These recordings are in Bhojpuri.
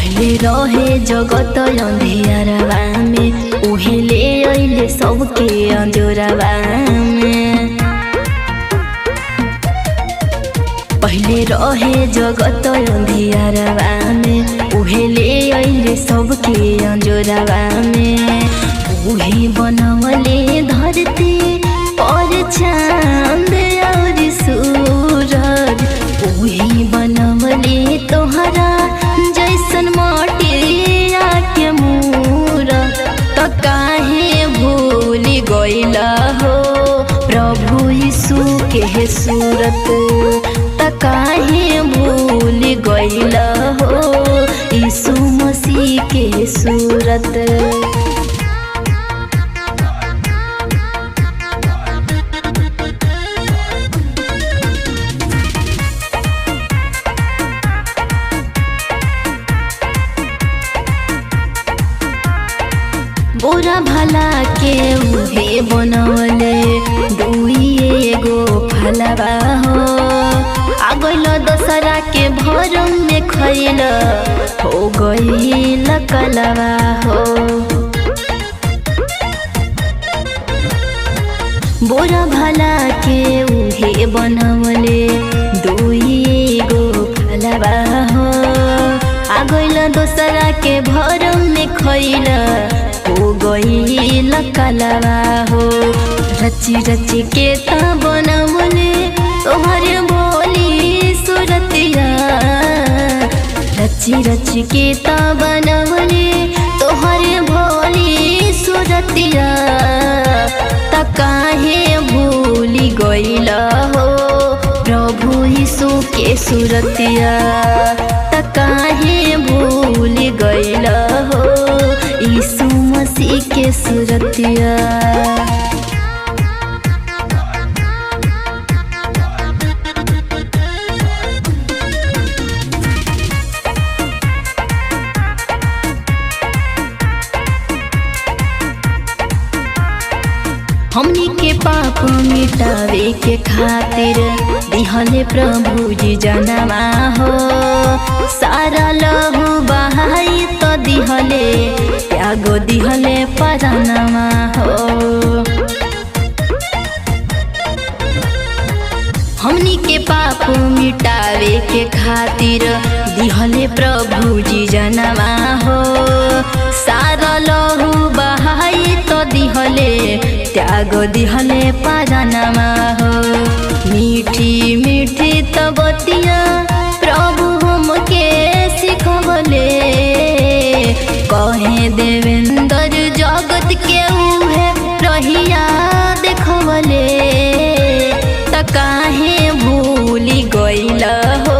पहले रहे जगत अंधियारवा में, उहिले अइले सबके अंजोरवा में। पहले रहे जगत अंधियारवा में, उहिले अइले सबके अंजोरवा में। उहे बनवले धरती और चांद और सूरज, उहे बनवले तोहरा जैसन माटिया के मूरत। त काहे भूल गइला हो प्रभु यीशु के सूरत, त काहे भूल गइला हो यीशु मसीह के सूरत। बुरा भला के उहे बनवले, दुई एगो फलवा हो। आगइल दशहरा के भरम में खइल, हो गइल कलवा हो। बुरा भला के उहे बनवले, दुई एगो फलवा हो। आगइल दशहरा के भरम में खइल, हो गइल कलवा हो। रची रची के ता बनवले तोहरे भोली सूरतिया, रची रची के ता बनवले तोहरे भोली सूरतिया। त काहे भूल गइल हो प्रभु यीशु के सूरतिया, त काहे भूल गइल हो यीशु मसीह के सूरतिया। हमनी के पाप मिटावे के खातिर दिहले प्रभु जी जनवा हो। सारा लहू बहाई तो दिहले, त्यागो दिहले परानमा हो। हमनी के पाप मिटावे के खातिर दिहले प्रभु जी जनवा हो। सारा लहू बहाई तो दिहले, त्यागो दिहले परानमा हो। मीठी मीठी तबतिया प्रभु हमके सिखवले, कहे देवेंद्र जगत के उहे रहिया देखवले। त काहे भूल गइल हो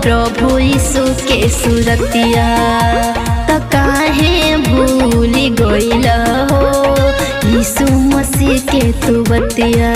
प्रभु यीशु के सूरतिया, त काहे भूल गइल हो यीशु मसीह के तू बतिया।